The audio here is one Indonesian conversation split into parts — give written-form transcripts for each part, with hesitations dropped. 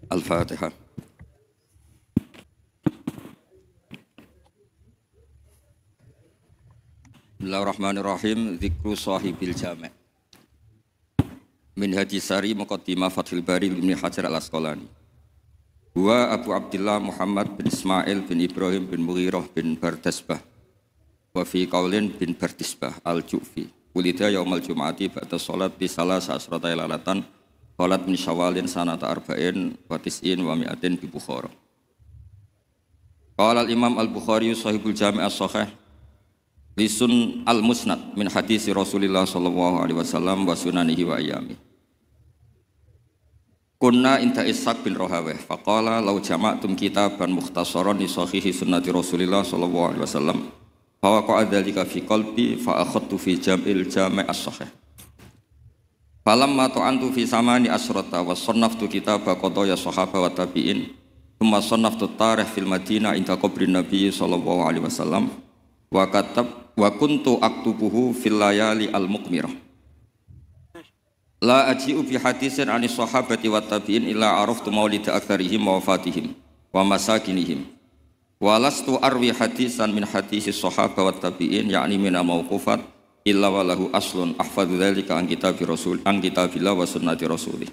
Al-Fatihah. Bismillahirrahmanirrahim. Zikru sahibil jami'. Min hadis sari muqaddimah Fathul Bari Ibnu Hajar Al-Asqalani. Wa Abu Abdullah Muhammad bin Ismail bin Ibrahim bin Mughirah bin Bardasbah. Wa fi qaulin bin Bardisbah Al-Ju'fi. Wulida yaumal Jum'ati ba'da salat bi salasa asrata lalatan. Qalat min Syawalin sanata arba'in wa tis'in wa mi'atin bi Bukhara. Qala al-Imam Al-Bukhari sahibul Jami' as-Sahih lisun al-Musnad min hadisi Rasulillah sallallahu alaihi wasallam wa sunanihi wa ayyami. Kunna inta Ishaq bin Rahawih faqala law jama'tum kitaban mukhtasaran li sahihi sunnati Rasulillah sallallahu alaihi wasallam fa waqa'a dzalika fi qalbi fa akhadtu fi jam'il Jami' as-Sahih. Falamma ta'antu fi samani asrata wa sannaftu kitaba qadaya sahaba wa tabi'in thumma sannaftu tarikh fil Madinah inda qabrin Nabi sallallahu alaihi wasallam wa kuntu aktubuhu fil layali al-muqmirah la aji'u bi hadisin anis sahabati wa tabi'in illa araftu maulida aktsarihim wa wafatihim wa masakinihim wa lastu arwi hadisan min hadisi sahaba wa tabi'in yakni min mauqufat illa walahu aslun ahfadzu dzalika an kitabi rasul an kitabillah wa sunnati rasulih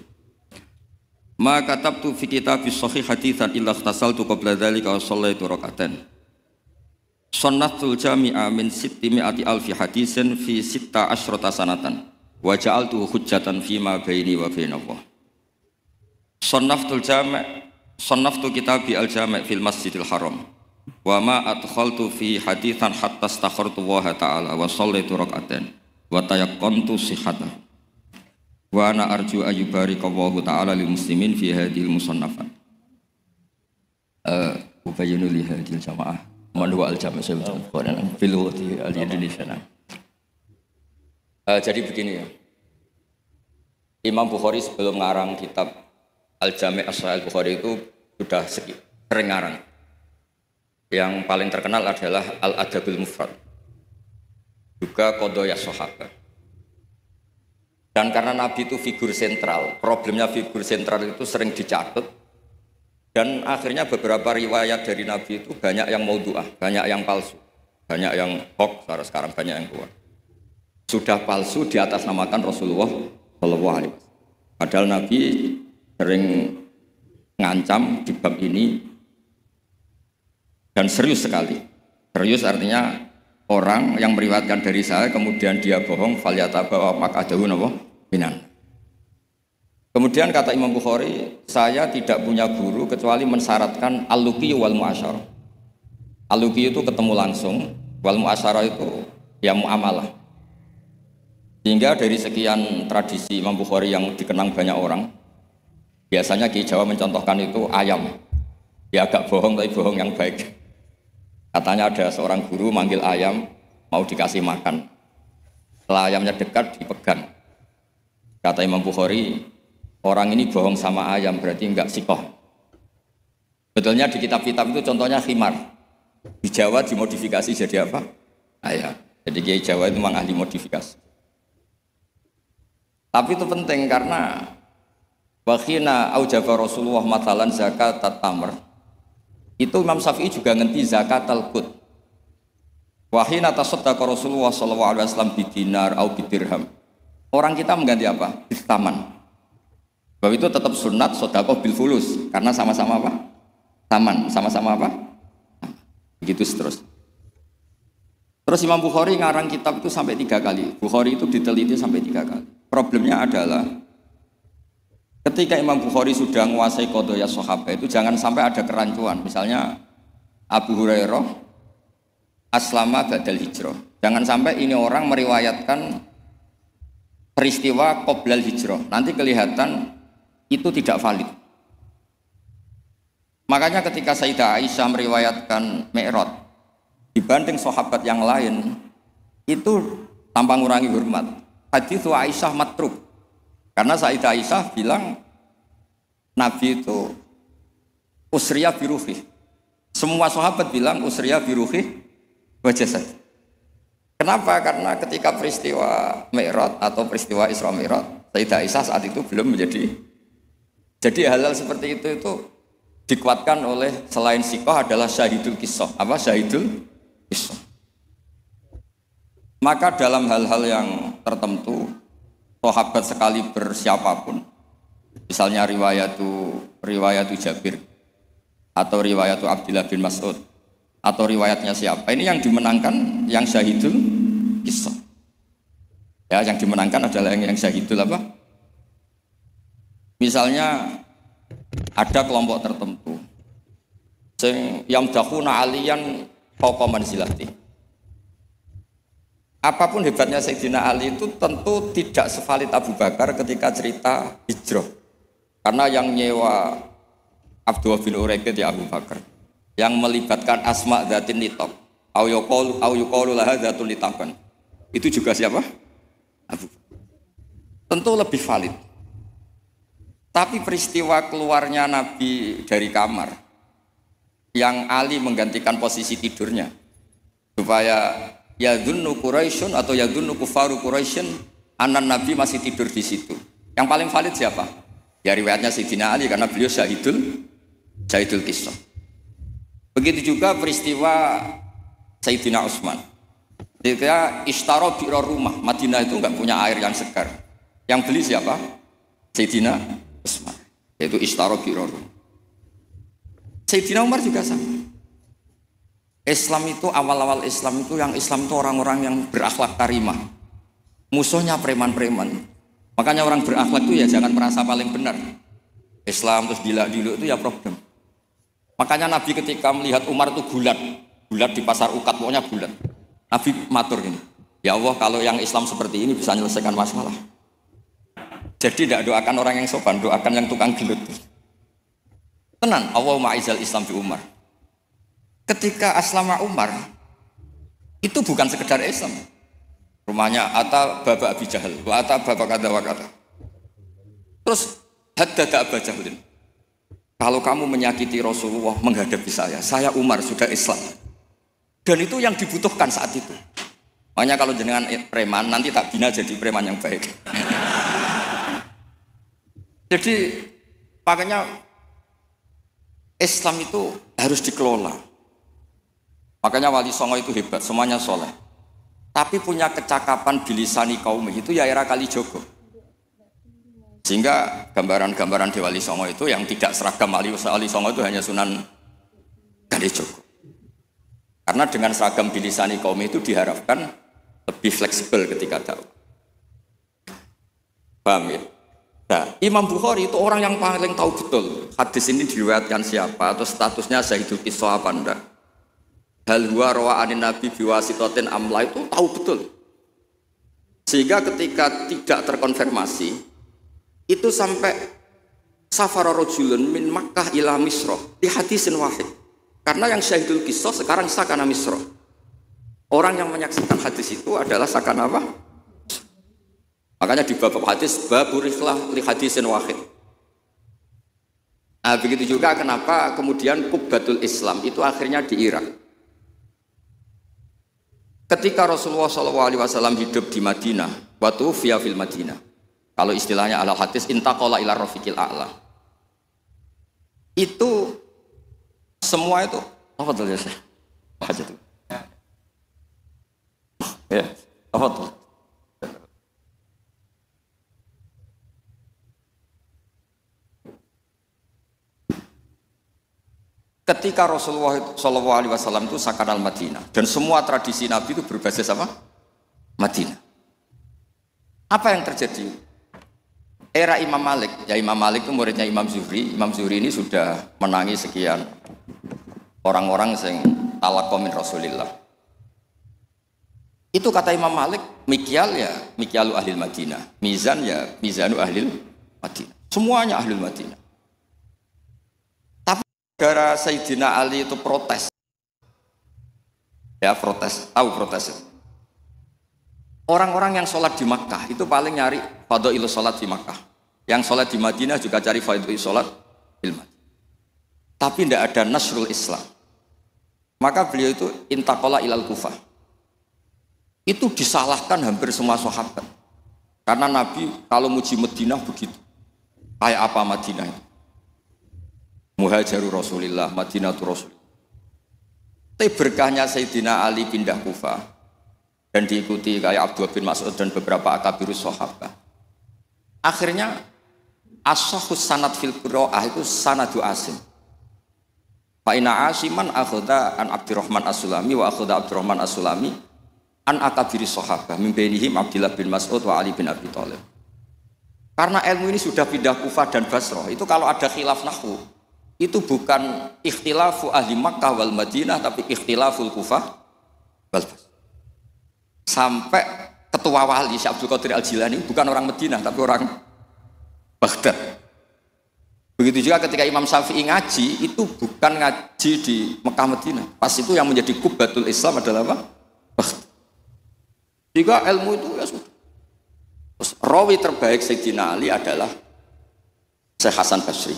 ma katabtu fi kitabis sahih haditsan illa ikhtasaltu qabla dzalika wa shallaitu rak'atan sunnatul jami'a min 600 alfi hadisin fi 16 sanatan wa ja'altuhu hujjatan fi ma baini wa bainallah sunnaftu kitabi al-jami' fil masjidil haram wa ma adkhaltu fi haditsan hatta astakhartu Allah ta'ala wa shallaitu rak'atan wa tayaqqantu sihhatahu wa ana arju ayyubarikallahu ta'ala lil muslimin fi hadhil musannafat ubayyinu li hadhil jamaah man huwa al-jami' fil wati al-Indonesia. Jadi begini ya, Imam Bukhari sebelum ngarang kitab Al-Jami' As-Sahih Al-Bukhari itu sudah sering ngarang. Yang paling terkenal adalah Al-Adabul Mufrad, juga Qadaya Sahabah. Dan karena Nabi itu figur sentral, problemnya figur sentral itu sering dicatat, dan akhirnya beberapa riwayat dari Nabi itu banyak yang maudhu'ah, banyak yang palsu, banyak yang hoax, sekarang banyak yang keluar. Sudah palsu di atas namakan Rasulullah Shallallahu Alaihi Wasallam. Padahal Nabi sering ngancam di bab ini. Dan serius sekali. Serius artinya orang yang meriwayatkan dari saya kemudian dia bohong falyatabawa maq'adahu minan. Kemudian kata Imam Bukhari, saya tidak punya guru kecuali mensyaratkan al-luqi wal mu'asyarah. Al-luqi itu ketemu langsung, wal mu'asyarah itu ya muamalah. Sehingga dari sekian tradisi Imam Bukhari yang dikenang banyak orang, biasanya Ki Jawa mencontohkan itu ayam. Ya agak bohong tapi bohong yang baik. Katanya ada seorang guru manggil ayam, mau dikasih makan. Setelah ayamnya dekat, dipegang. Kata Imam Bukhari, orang ini bohong sama ayam, berarti enggak sikoh. Betulnya di kitab-kitab itu contohnya khimar. Di Jawa dimodifikasi jadi apa? Ayam. Jadi Kiai Jawa itu memang ahli modifikasi. Tapi itu penting karena wakhina aujaba Rasulullah matalan zakat tamr. Itu Imam Syafi'i juga ngerti zakat al-qut. Wahina tasaddaqa Rasulullah sallallahu alaihi wasallam bidinar au bidirham. Orang kita mengganti apa? Bistaman. Bahwa itu tetap sunat sedekah bil fulus karena sama-sama apa? Taman, sama-sama apa? Begitu seterusnya. Terus Imam Bukhari ngarang kitab itu sampai 3 kali. Bukhari itu diteliti sampai 3 kali. Problemnya adalah ketika Imam Bukhari sudah menguasai qadaya sahabat itu jangan sampai ada kerancuan. Misalnya Abu Hurairah aslama ba'dal hijrah. Jangan sampai ini orang meriwayatkan peristiwa qoblal hijrah. Nanti kelihatan itu tidak valid. Makanya ketika Sayyidah Aisyah meriwayatkan Mi'raj dibanding sahabat yang lain itu tanpa mengurangi hormat. Hadits Aisyah matruk. Karena Sayyidah Aisyah bilang Nabi itu usriya biruhi. Semua sahabat bilang usriya biruhi wa jasad. Kenapa? Karena ketika peristiwa Mi'raj atau peristiwa Isra Mi'raj, Sayyidah Aisyah saat itu belum menjadi Jadi hal-hal seperti itu dikuatkan oleh selain sikoh adalah syahidul kisah. Apa syahidul kisah? Maka dalam hal-hal yang tertentu, sahabat sekali bersiapapun, misalnya riwayatu Jabir, atau riwayatu Abdullah bin Mas'ud, atau riwayatnya siapa, ini yang dimenangkan yang syahidul kisah. Ya, yang dimenangkan adalah yang syahidul apa? Misalnya ada kelompok tertentu yang dahuna aliyan fauqa manzilati. Apapun hebatnya Sayyidina Ali itu tentu tidak sevalid Abu Bakar ketika cerita hijrah. Karena yang nyewa Abdullah bin Uraiqid ya Abu Bakar. Yang melibatkan asma dzatin nitab au yuqalu laha dzatun nitaban. Itu juga siapa? Abu Bakar. Tentu lebih valid. Tapi peristiwa keluarnya Nabi dari kamar yang Ali menggantikan posisi tidurnya supaya yadhunnu Quraisyun atau yadhunnu kufaru Quraisyun anan Nabi masih tidur di situ. Yang paling valid siapa? Ya riwayatnya Sayyidina Ali karena beliau syahidul kisah. Begitu juga peristiwa Sayyidina Utsman. Ketika ishtara bi'ra rumah, Madinah itu enggak punya air yang segar. Yang beli siapa? Sayyidina Utsman. Yaitu ishtara bi'ra rumah. Sayyidina Umar juga sama. Islam itu awal-awal Islam itu yang Islam itu orang-orang yang berakhlak karimah. Musuhnya preman-preman. Makanya orang berakhlak itu ya jangan merasa paling benar. Islam terus gila-gila itu ya problem. Makanya Nabi ketika melihat Umar itu gulat di pasar Ukat, pokoknya gulat. Nabi matur gini, ya Allah kalau yang Islam seperti ini bisa menyelesaikan masalah. Jadi tidak doakan orang yang sopan, doakan yang tukang gelut. Tenan, Allahumma aizal Islam bi Umar. Ketika aslama Umar, itu bukan sekedar Islam. Rumahnya Ata Baba Abi Jahal, wa Ata Baba kata wa kata. Terus haddada Aba Jahlin. Kalau kamu menyakiti Rasulullah menghadapi saya Umar sudah Islam. Dan itu yang dibutuhkan saat itu. Makanya kalau jenengan preman nanti tak bina jadi preman yang baik. Jadi makanya Islam itu harus dikelola. Makanya Wali Songo itu hebat, semuanya soleh. Tapi punya kecakapan bilisani kaum itu ya era Kalijogo. Sehingga gambaran-gambaran di Wali Songo itu yang tidak seragam Wali Songo itu hanya Sunan Kalijogo. Karena dengan seragam bilisani kaum itu diharapkan lebih fleksibel ketika dakwah. Paham ya? Nah, Imam Bukhari itu orang yang paling tahu betul hadis ini diriwayatkan siapa atau statusnya syahidul kisah apa enggak. Hal huwa rawa'anin nabi biwasitotin amla itu tahu betul. Sehingga ketika tidak terkonfirmasi itu sampai safara rajulun min Makkah ila Misra di hadisin wahid. Karena yang syahidul kisah sekarang sakana Misra. Orang yang menyaksikan hadis itu adalah sakana apa? Makanya di bab hadis baburiflah li hadisin wahid. Nah, begitu juga kenapa kemudian Qubbatul Islam itu akhirnya di Irak. Ketika Rasulullah SAW hidup di Madinah, waktu via fil Madinah. Kalau istilahnya ala hadis intaqala ila rafiqil a'la. Itu semua itu apa tuh ya? Apa aja tuh? Ya, apa tuh? Ketika Rasulullah SAW itu sakanal Madinah dan semua tradisi Nabi itu berbasis apa? Madinah. Apa yang terjadi? Era Imam Malik, ya Imam Malik itu muridnya Imam Zuhri. Imam Zuhri ini sudah menangi sekian orang-orang yang talaqqo min Rasulillah. Itu kata Imam Malik, mikyal ya mikyalu ahlil Madinah, mizan ya mizanu ahlil Madinah. Semuanya ahlul Madinah. Gara Sayyidina Ali itu protes. Ya protes, tahu protes itu. Orang-orang yang sholat di Makkah itu paling nyari fadhailus sholat di Makkah. Yang sholat di Madinah juga cari fadhailus sholat di Madinah. Tapi tidak ada nasrul Islam. Maka beliau itu intaqala ilal Kufah. Itu disalahkan hampir semua sahabat. Karena Nabi kalau muji Madinah begitu. Kayak apa Madinah itu? Muhajiru Rasulillah, Madinatu Rasulillah. Tapi berkahnya Sayyidina Ali pindah Kufah dan diikuti kayak Abdullah bin Mas'ud dan beberapa akabirus sahabat. Akhirnya as-sahhus sanad fil qiraah itu sanadu Asim. Fa inna Asiman akhadha an Abdurrahman As-Sulami wa akhadha Abdurrahman As-Sulami an akabiris sahabat min bainihim Abdullah bin Mas'ud wa Ali bin Abi Thalib. Karena ilmu ini sudah pindah Kufah dan Basrah, itu kalau ada khilaf nahwu, itu bukan ikhtilafu ahli Makkah wal Madinah, tapi ikhtilaful Kufah wal Basrah. Sampai ketua wali Syekh Abdul Qadir Al-Jilani bukan orang Madinah, tapi orang Baghdad. Begitu juga ketika Imam Syafi'i ngaji, itu bukan ngaji di Mekah Madinah. Pas itu yang menjadi kubatul Islam adalah apa? Baghdad. Jika ilmu itu ya sudah. Terus rawi terbaik Sayyidina Ali adalah Syekh Hasan Basri.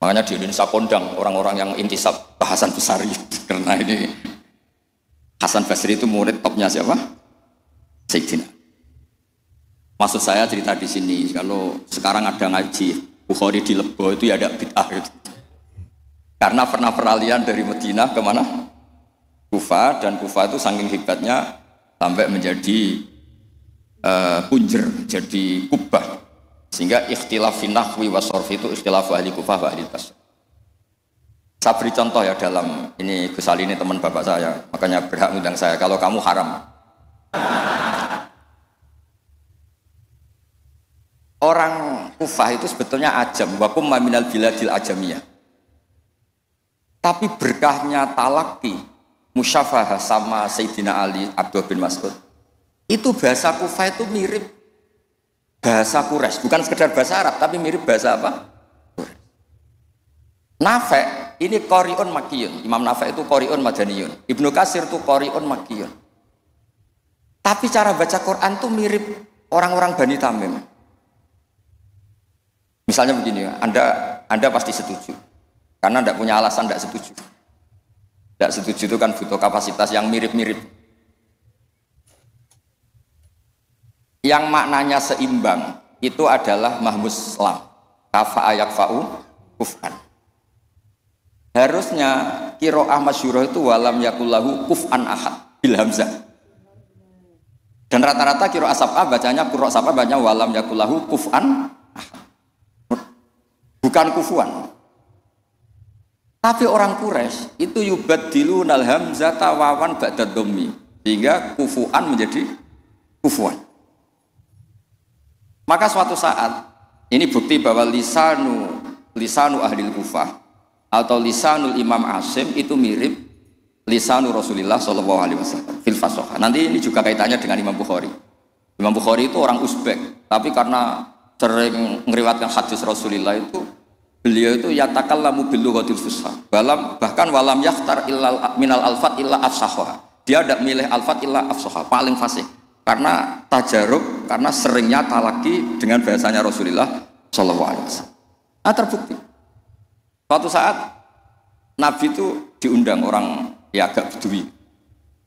Makanya di Indonesia kondang orang-orang yang intisab Hasan Basri karena ini Hasan Basri itu murid topnya siapa? Sayyidina. Maksud saya cerita di sini, kalau sekarang ada ngaji Bukhari di Lebo itu ya ada bid'ah gitu. Karena pernah peralihan dari Madinah ke mana? Kufah, dan Kufah itu saking hebatnya sampai menjadi punjer, jadi kubah, sehingga ikhtilaf fi nahwi wa sarfi itu ikhtilaf ahli Kufah wa ahli Basrah. Saya beri contoh ya, dalam ini Gus Ali ini teman bapak saya, makanya berhak undang saya. Kalau kamu haram, orang Kufah itu sebetulnya ajam, wakum minal biladil ajamiyah. Tapi berkahnya talaki musyafahah sama Sayyidina Ali, Abdullah bin Mas'ud, itu bahasa Kufah itu mirip bahasa Quraisy, bukan sekedar bahasa Arab, tapi mirip bahasa apa? Nafi' ini qari'un makkiyun. Imam Nafi' itu qari'un madaniyun. Ibnu Katsir itu qari'un makkiyun. Tapi cara baca Quran itu mirip orang-orang Bani Tamim. Misalnya begini ya, Anda pasti setuju. Karena Anda punya alasan tidak setuju. Tidak setuju itu kan butuh kapasitas yang mirip-mirip. Yang maknanya seimbang itu adalah mahmus lam. Kafa ayak fa'u kuf'an. Harusnya qiraah masyhurah itu walam yakullahu kuf'an ahad bil hamzah. Dan rata-rata qiraah sab'ah bacanya qiraah sab'ah bacanya walam yakullahu kuf'an ahad. Bukan kufuan. Tapi orang Quraisy itu yubaddilunal hamzata wawan ba'da dhammi, sehingga kufuan menjadi kufuan. Maka suatu saat, ini bukti bahwa lisanu ahlil Kufah atau lisanul Imam Asim itu mirip lisanu Rasulullah SAW fil fasahah. Nanti ini juga kaitannya dengan Imam Bukhari. Imam Bukhari itu orang Uzbek, tapi karena sering ngeriwayatkan hadis Rasulullah itu, beliau itu yatakallamu bil lughatil fusha. Bahkan walam yakhtar illa minal alfat illa afsahha. Dia tidak milih alfat illa afsahha, paling fasih. Karena tajarub, karena seringnya talaki dengan bahasanya Rasulullah SAW. Nah, terbukti. Suatu saat Nabi itu diundang orang ya agak bedui.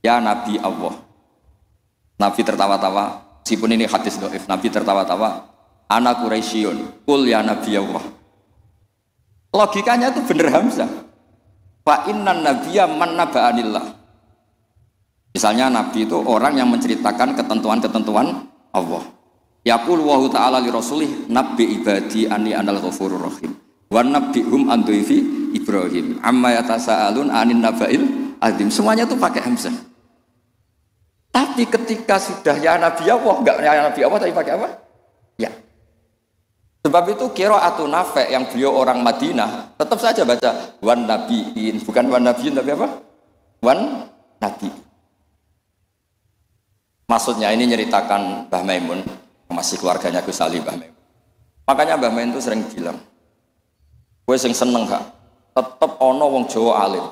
Ya Nabi Allah. Nabi tertawa-tawa. Meskipun ini hadis dhaif, Nabi tertawa-tawa. Ana Quraisyun, qul ya Nabi Allah. Logikanya itu bener Hamzah. Fa innan nabiyya man naba'anillah. Misalnya Nabi itu orang yang menceritakan ketentuan-ketentuan Allah. Yaqul wa ta'ala li rasulih nabbi ibadi anni anal ghafurur rahim. Wa nabbihum an dhaifi Ibrahim. Amma yatasaalun anin naba'il azim. Semuanya itu pakai hamzah. Tapi ketika sudah ya Nabi Allah, enggak ya Nabi Allah tapi pakai apa? Ya. Sebab itu qiraatun Nafi' yang beliau orang Madinah tetap saja baca wan nabiin, bukan wan nabiin tapi apa? Wan nabi. Maksudnya ini nyeritakan Mbah Maimun, masih keluarganya Gus Ali Mbah Maimun. Makanya Mbah Maimun itu sering bilang, gue sing seneng gak, tetep ono wong Jawa alim,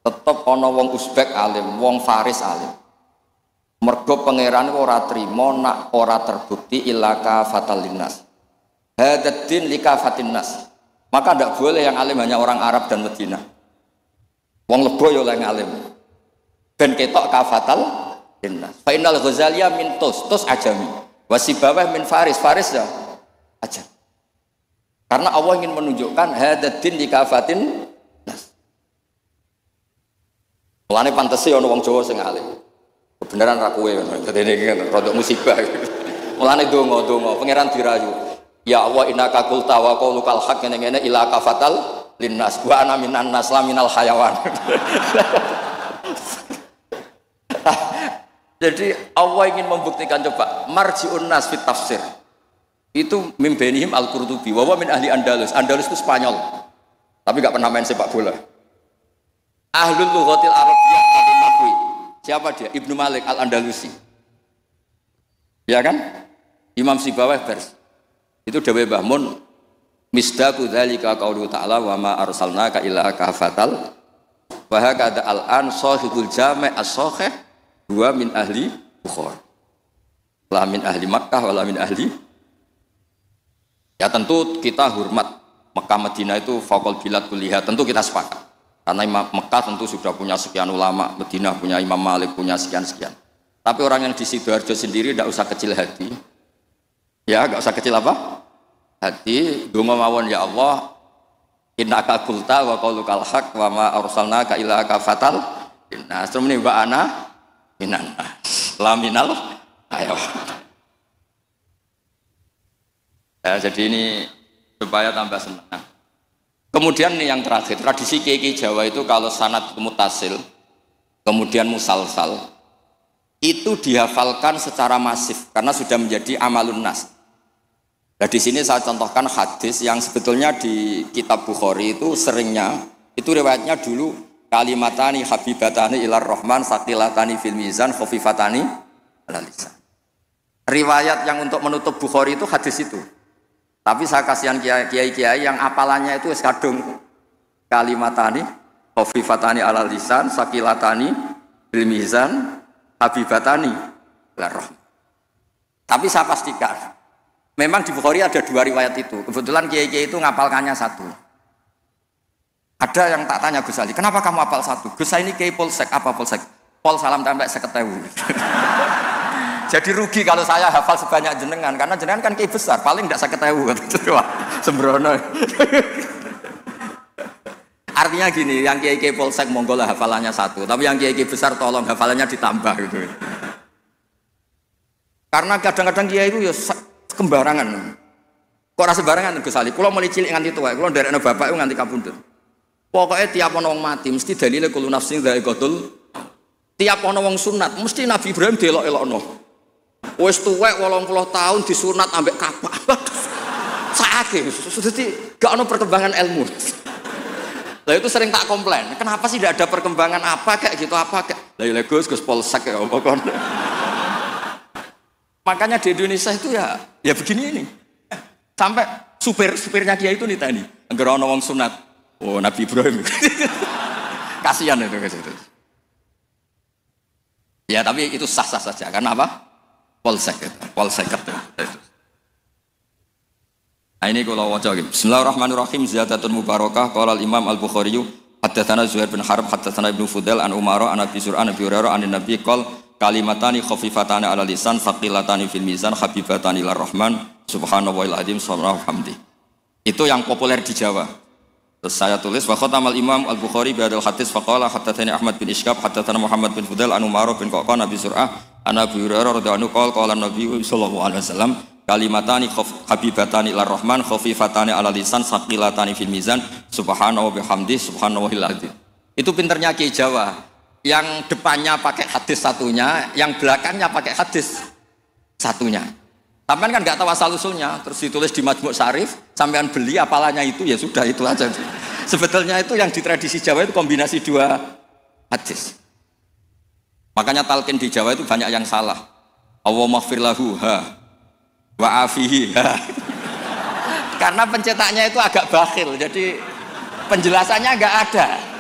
tetep ono wong Uzbek alim, wong Faris alim. Mergo pangeran ora trimo nak ora terbukti ilaka fatal linnas. Hadaddin likafatin nas. Maka tidak boleh yang alim hanya orang Arab dan Madinah. Wong Lebo yo yang alim. Ben ketok kafatal linnas. Fa innal Ghazaliyah min tus ajami. Wasibawah min Faris ya ajam. Karena Allah ingin menunjukkan hadatin dikafatin nas. Mulane pantese ana wong Jawa sing alim. Kebenaran ra kowe ngono. Dadi iki rodok musibah. Mulane donga-donga pangeran dirayu. Ya Allah innaka qulta wa qaulukal haq ngene-ngene ila kafatal linnas wa ana minan nas laminal hayawan. Jadi Allah ingin membuktikan coba marji'un nas fit tafsir. Itu mimbenihim al-Qurtubi wa min ahli Andalus. Andalus itu Spanyol. Tapi enggak pernah main sepak bola. Ahlul lughatil arabiyyah al-Nahwi. Siapa dia? Ibnu Malik al-Andalusi. Ya kan? Imam Sibawayh Pers. Itu dawuh Mbah Mun misdaqu dzalika qaulu ta'ala wa ma arsalnaka illa kafatal wa hakada al-an sahibul jami' as-sahih huwa min ahli Bukhari. La min ahli Makkah wala min ahli. Ya tentu kita hormat Mekah Madinah itu faqul bilad kulliha, tentu kita sepakat. Karena Mekah tentu sudah punya sekian ulama, Madinah punya Imam Malik, punya sekian-sekian. Tapi orang yang di Sidoarjo sendiri tidak usah kecil hati. Ya, enggak usah kecil apa? Hati, donga mawon ya Allah, innaka qulta wa qaulukal haq wa ma arsalnaka illa kafatal linnas. Terus wa ana minan nas. Laminal ayo. Ya, jadi ini supaya tambah senang. Kemudian nih yang terakhir, tradisi kiai Jawa itu kalau sanad mutasil, kemudian musalsal, itu dihafalkan secara masif karena sudah menjadi amalun nas. Nah di sini saya contohkan hadis yang sebetulnya di kitab Bukhari itu seringnya, itu riwayatnya dulu kalimatani habibatani ilar rahman saqilatani fil mizan khafifatani alal lisan. Riwayat yang untuk menutup Bukhari itu hadis itu. Tapi saya kasihan kiai-kiai yang apalannya itu kadung kalimatani khafifatani alal lisan saqilatani fil mizan habibatani ilar rahman. Tapi saya pastikan memang di Bukhari ada dua riwayat itu. Kebetulan kiai-kiai itu ngapalkannya satu. Ada yang tak tanya Gus Ali, kenapa kamu hafal satu? Gus ini kiai polsek, apa polsek? Pol salam templek 50.000. Jadi rugi kalau saya hafal sebanyak jenengan, karena jenengan kan kiai besar, paling tidak 50.000. Wah, sembrono. Artinya gini, yang kiai polsek monggo lah hafalannya satu, tapi yang kiai besar tolong hafalannya ditambah gitu. Karena kadang-kadang kiai itu ya kembarangan. Kok rasa sembarangan Gus Ali? Kula mulai cilik nganti tuwa, kula nderekno bapak itu nganti kabundut. Pokoknya tiap ana wong mati mesti dalile kullu nafsin dha'iqatul. Tiap ana wong sunat mesti Nabi Ibrahim delok-elokno. Wis tuwek 80 tahun disunat ambek Ka'bah. Sakake. Dadi gak ana perkembangan ilmu. Lah itu sering tak komplain. Kenapa sih tidak ada perkembangan apa kayak gitu apa kayak. Lah Gus polsek ya apa kon. Makanya di Indonesia itu ya begini ini. Sampai supirnya Kiai itu nitani. Anggere ana wong sunat. Oh Nabi Ibrahim. Kasihan itu guys itu. Ya tapi itu sah-sah saja. Karena apa? Polsek itu. Nah ini kalau waca gitu. Bismillahirrahmanirrahim. Ziyadatun mubarakah. Qala al-Imam al-Bukhari haddatsana Zuhair bin Harb haddatsana Ibnu Fudail an Umara an Abi Zur'an Abi Hurairah an Nabi qol kalimatani khafifatani ala lisan saqilatani fil mizan habibatani lir rahman subhanallahil azim subhanallahi hamdi. Itu yang populer di Jawa. Terus saya tulis wa khatamal Imam Al-Bukhari bi hadzal hadis faqala haddatsani Ahmad bin Ishqab haddatsana Muhammad bin Fudail an Umar bin Qaqan Abi Zur'ah an Abi Hurairah radhiyallahu anhu qala Nabi sallallahu alaihi wasallam kalimatani habibatani lir rahman khafifatani ala lisan saqilatani fil mizan subhanahu wa bihamdi subhanallahil azim. Itu pinternya Kiai Jawa. Yang depannya pakai hadis satunya, yang belakangnya pakai hadis satunya. Sampean kan nggak tahu asal usulnya, terus ditulis di Majmu' Syarif, sampean beli apalannya itu ya sudah itu aja. Sebetulnya itu yang di tradisi Jawa itu kombinasi dua hadis. Makanya talqin di Jawa itu banyak yang salah. Allahumma ighfir lahu wa afihi. Karena pencetaknya itu agak bakhil, jadi penjelasannya nggak ada.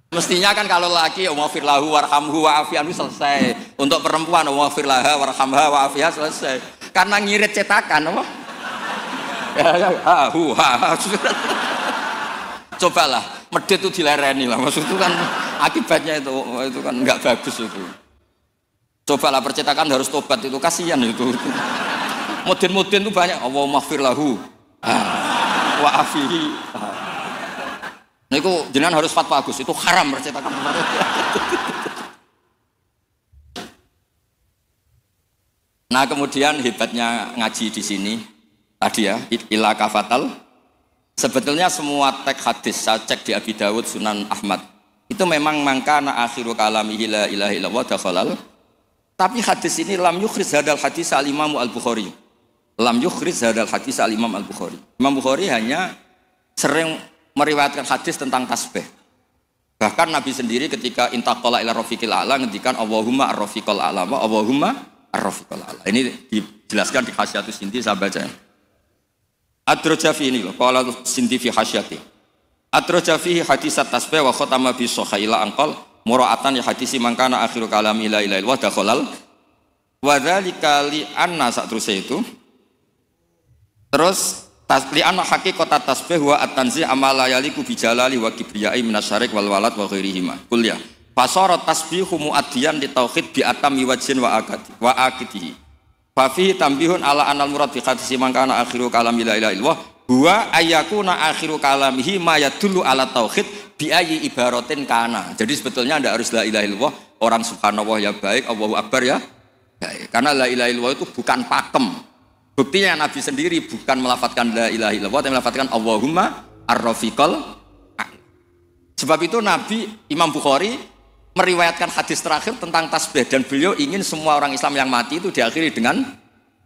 Mestinya kan kalau laki Allahumma lahu warhamhu wa afianhu selesai. Untuk perempuan Allahumma laha warhamha wa afiha selesai. Karena ngirit cetakan apa? Cobalah medit itu dilereni lah. Maksud itu kan akibatnya itu kan enggak bagus itu. Cobalah percetakan harus tobat itu kasihan itu. Mudin-mudin itu banyak Allahumma lahu Wa afihi. Niku jenengan harus fatwa Gus, itu haram bercetakan. Nah, kemudian hebatnya ngaji di sini tadi ya, ila kafatal. Sebetulnya semua teks hadis saya cek di Abi Dawud, Sunan Ahmad. Itu memang mangkana akhiru kalamihi la ilaha illallah dakhalal. Tapi hadis ini lam yukhriz hadal hadis al-Imam Al-Bukhari. Lam yukhriz hadal hadis al-Imam Al-Bukhari. Imam Bukhari hanya sering meriwayatkan hadis tentang tasbih. Bahkan Nabi sendiri ketika intaqala ila rafiqil a'la ngendikan Allahumma ar-rafiqal a'la, Allahumma ar-rafiqal a'la. Ini dijelaskan di Hasyiatus Sindi, saya baca. Ad-Rajafi ini loh, qala Sindi fi hasyati. Ad-Rajafi hadis at-tasbih wa khatama bi sahila anqal mura'atan ya hadisi mangkana akhiru kalami la ilaha illallah dakhalal. Wa dzalika li anna sak terus itu. Terus li anna haqiqat tasbih wa at-tanzih amala yaliku bi jalali wa kibriyai minasyarik wal walad wa ghairihima. Qul ya fasara tasbihu muaddiyan li tauhid bi atami wajhin wa aqitihi. Fa fihi tambihun ala anal murad bi hadisi mangkana akhiru kalami la ilaha illallah huwa ayyakuna akhiru kalamihi ma yadullu ala tauhid bi ayyi ibaratin kana. Jadi sebetulnya tidak harus la ilaha illallah, orang subhanallah ya baik, Allahu akbar ya baik. Karena la ilaha illallah itu bukan pakem. Buktinya Nabi sendiri bukan melafadzkan la ilaha illallah, tapi melafadzkan Allahumma ar-rafiqal. Sebab itu Nabi Imam Bukhari meriwayatkan hadis terakhir tentang tasbih dan beliau ingin semua orang Islam yang mati itu diakhiri dengan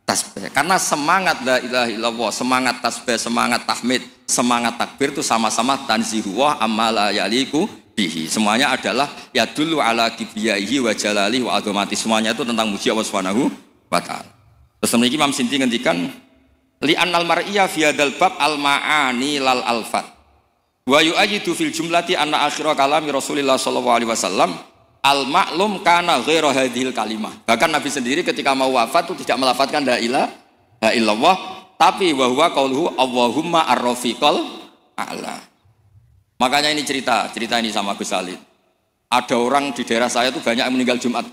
tasbih. Karena semangat la ilaha illallah, semangat tasbih, semangat tahmid, semangat takbir itu sama-sama tanzihuwah amma la yaliku bihi. Semuanya adalah yadullu ala kibriyaihi wa jalalihi wa azamati. Semuanya itu tentang muji Allah Subhanahu wa taala. Terus memiliki Imam Sindi ngendikan li annal mar'iyya fi hadzal bab al ma'ani lal alfat wa yu'ayyidu fil jumlati anna akhira kalami Rasulullah sallallahu alaihi wasallam al ma'lum kana ghairu hadhil kalimah. Bahkan Nabi sendiri ketika mau wafat itu tidak melafadzkan la ilaha illallah, tapi wa huwa qauluhu Allahumma ar-rafiqal a'la. Makanya ini cerita ini sama Gus Salid. Ada orang di daerah saya itu banyak yang meninggal Jumat.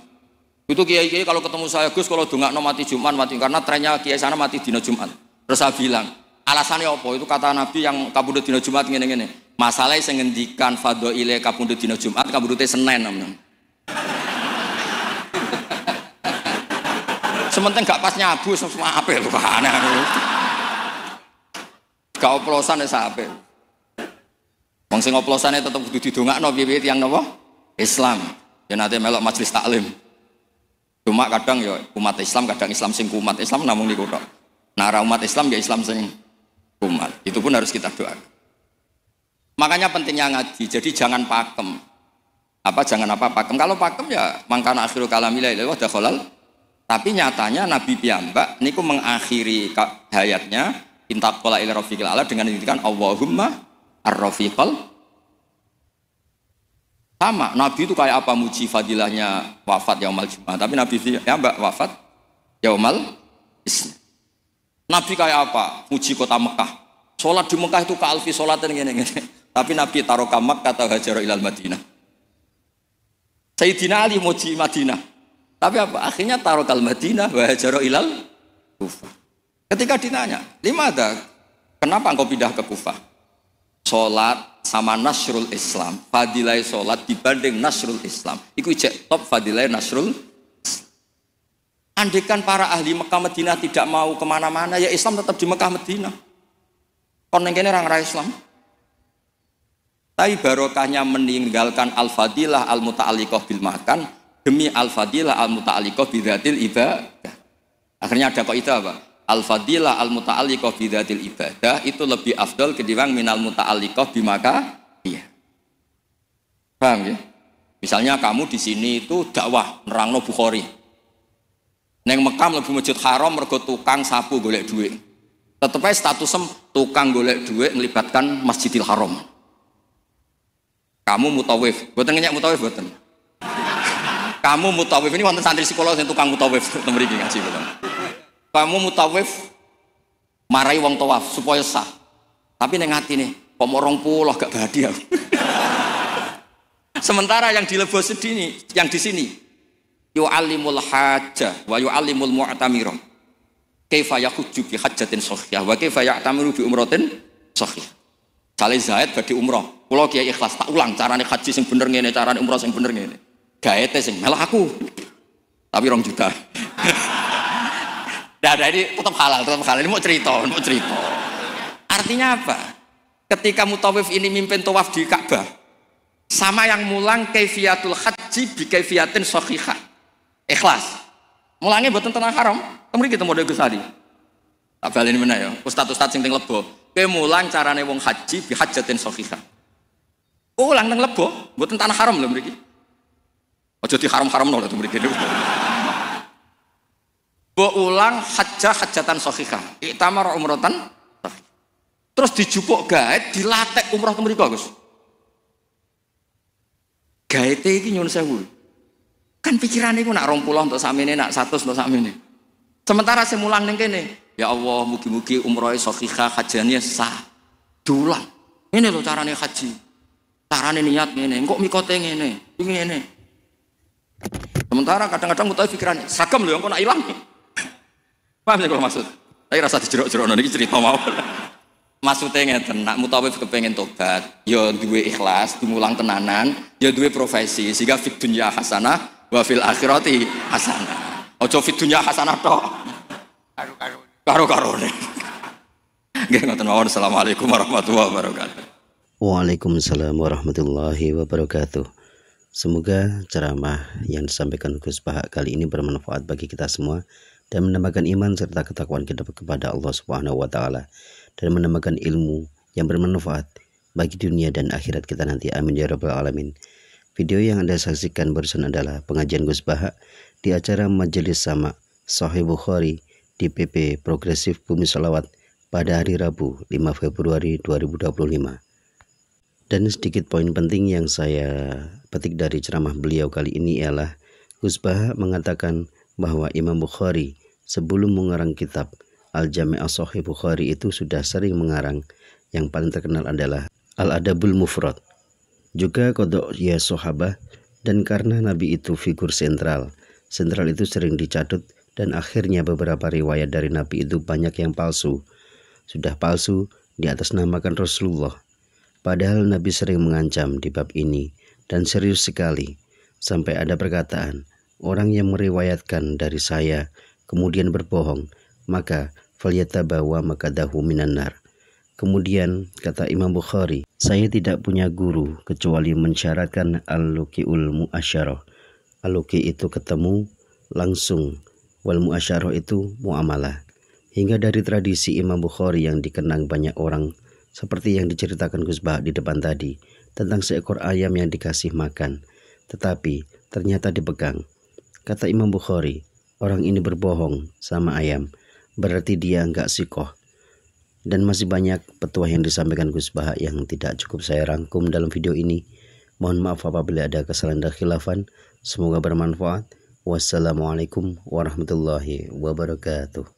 Itu kiai-kiai kalau ketemu saya, Gus kalau dongakno mati Jumat mati, karena trennya kiai sana mati dina Jumat. Terus saya bilang, alasannya apa? Itu kata Nabi yang kapundhut dina Jumat ngene-ngene. Masalahnya sing ngendikan fadhaile kapundhut dina Jumat, kapundhute Senin namanya. Sementing gak pas nyabu semua apel lho aneh. Gak oplosan wis apik. Wong sing oplosane tetep kudu didongakno piye-piye tiyang napa? Islam. Ya nate melok majelis taklim. Cuma kadang ya umat Islam, kadang Islam sing kumat. Islam namung niku tok. Nah, umat Islam ya Islam sing kumat. Itu pun harus kita doakan. Makanya pentingnya ngaji. Jadi jangan pakem. Jangan pakem. Kalau pakem ya mangkana akhiru kalami la ilaha illallah dakhalal. Tapi nyatanya Nabi piyambak niku mengakhiri hayatnya intaqala ila rafiqil a'la dengan ngendikan Allahumma ar-rafiqal. Sama, Nabi itu kayak apa muji fadilahnya wafat yaumal Jumat, tapi Nabi ya mbak wafat yaumal Isnin. Nabi kayak apa muji kota Mekah, sholat di Mekah itu ka'alfi sholatin gini. Tapi Nabi taroka Makkah atau hajara ilal Madinah. Sayyidina Ali muji Madinah, tapi apa akhirnya tarokal Madinah wa hajara ilal Kufah. Ketika ditanya, limada, kenapa engkau pindah ke Kufah? Sholat sama nasrul Islam, fadilai sholat dibanding nasrul Islam itu cek top fadilai nasrul Islam. Andaikan para ahli Mekah Madinah tidak mau kemana-mana, ya Islam tetap di Mekah Madinah. Kon nengkene orang Islam. Tapi barokahnya meninggalkan al-fadilah al-muta'alliqah bil makan demi al-fadilah al-muta'alliqah bidzatil ibadah. Akhirnya ada kaidah apa? Al-fadilah al-muta'alliqah bidzatil ibadah itu lebih afdal ketimbang minal muta'alliqah bimaka. Iya. Paham ya? Misalnya kamu di sini itu dakwah nerangno Bukhari. Neng Mekah mlebu Masjid Haram mergo tukang sapu golek duit. Tetep ae statusem tukang golek duit melibatkan Masjidil Haram. Kamu mutawif, mboten ngenyek mutawif mboten. Kamu mutawif ini wonten santri psikolog sing tukang mutawif teng mriki ngaji kula. Kamu mutawif marai wong tawaf supaya sah. Tapi ning atine kok 20 gak bahagia. Sementara yang dilebos sedini, yang di sini yu'allimul hajjah wa yu'allimul mu'tamirah. kaifa yahujju bi hajjatin shahihah wa kaifa ya'tamiru bi umratin shahihah. Sale Zaid badhe umroh, kula kiai ikhlas tak ulang carane haji sing bener ngene, carane umroh sing bener ngene. Gaete sing melok aku. Tapi 2 juta. Nah, ini tetap halal. Ini mau cerita. Artinya apa? Ketika mutawif ini mimpin tawaf di Ka'bah, sama yang mulang kaifiyatul haji bi kaifiyatin shahihah. Ikhlas. Mulangnya mboten teng haram. Mriki kita model Gus Hadi. Tak baleni meneh ya. Ustaz-ustaz sing teng Lebo, kowe mulang carane wong haji bi hajjatin shahihah. Ulang teng Lebo, mboten tanah haram lho mriki. Aja di haram-haramno lho mriki. Mbok ulang hajjatan shahihah. Iktamar umratan. Terus dijupuk gaet, dilatek umrah teng mriko, Gus. Gaete iki nyuwun sewu. Kan pikirane iku nak 20 untuk sakmene, nak 100 untuk sakmene. Sementara sing mulang ning kene, ya Allah, mugi-mugi umrohe shahihah, hajane sah. Dulang. Ngene lho carane haji. Carane niat ngene, kok mikote ngene, ngene. Sementara kadang-kadang mutawif pikirannya, seragam lho yang kok nak ilang. Paham ya kalau maksud? Tapi rasa dijerok-jerokno niki cerita mawon. Maksudnya ngeten, nak mutawif kepengen tobat, ya duwe ikhlas, dimulang tenanan, ya duwe profesi, sehingga fid dunya hasanah wa fil akhirati hasanah. Ojo fid dunya hasanah tok. Karo-karone. Nggih ngoten mawon. Assalamualaikum warahmatullahi wabarakatuh. Waalaikumsalam warahmatullahi wabarakatuh. Semoga ceramah yang disampaikan Gus Bahak kali ini bermanfaat bagi kita semua dan menambahkan iman serta ketakwaan kita kepada Allah Subhanahu wa taala dan menambahkan ilmu yang bermanfaat bagi dunia dan akhirat kita nanti. Amin ya rabbal alamin. Video yang Anda saksikan barusan adalah pengajian Gus Bahak di acara Majelis Sama Sahih Bukhari di PP Progresif Bumi Sholawat pada hari Rabu 5 Februari 2025. Dan sedikit poin penting yang saya petik dari ceramah beliau kali ini ialah Gus Bahak mengatakan bahwa Imam Bukhari sebelum mengarang kitab Al-Jami' As-Sahih Bukhari itu sudah sering mengarang, yang paling terkenal adalah Al-Adabul Mufrad, juga Qadha' ya Sahabah. Dan karena Nabi itu figur sentral itu sering dicatut, dan akhirnya beberapa riwayat dari Nabi itu banyak yang palsu. Sudah palsu diatasnamakan Rasulullah. Padahal Nabi sering mengancam di bab ini dan serius sekali, sampai ada perkataan, orang yang meriwayatkan dari saya kemudian berbohong, maka falyatabawa maq'adahu minan nar. Kemudian kata Imam Bukhari, saya tidak punya guru kecuali mensyaratkan al-luqi'ul mu'asyarah. Al-luqi' itu ketemu langsung, wal mu'asyarah itu muamalah. Hingga dari tradisi Imam Bukhari yang dikenang banyak orang, seperti yang diceritakan Gus Bahak di depan tadi, tentang seekor ayam yang dikasih makan, tetapi ternyata dipegang. Kata Imam Bukhari, orang ini berbohong sama ayam, berarti dia enggak sikoh. Dan masih banyak petuah yang disampaikan Gus Bahak yang tidak cukup saya rangkum dalam video ini. Mohon maaf apabila ada kesalahan dan khilafan. Semoga bermanfaat. Wassalamualaikum warahmatullahi wabarakatuh.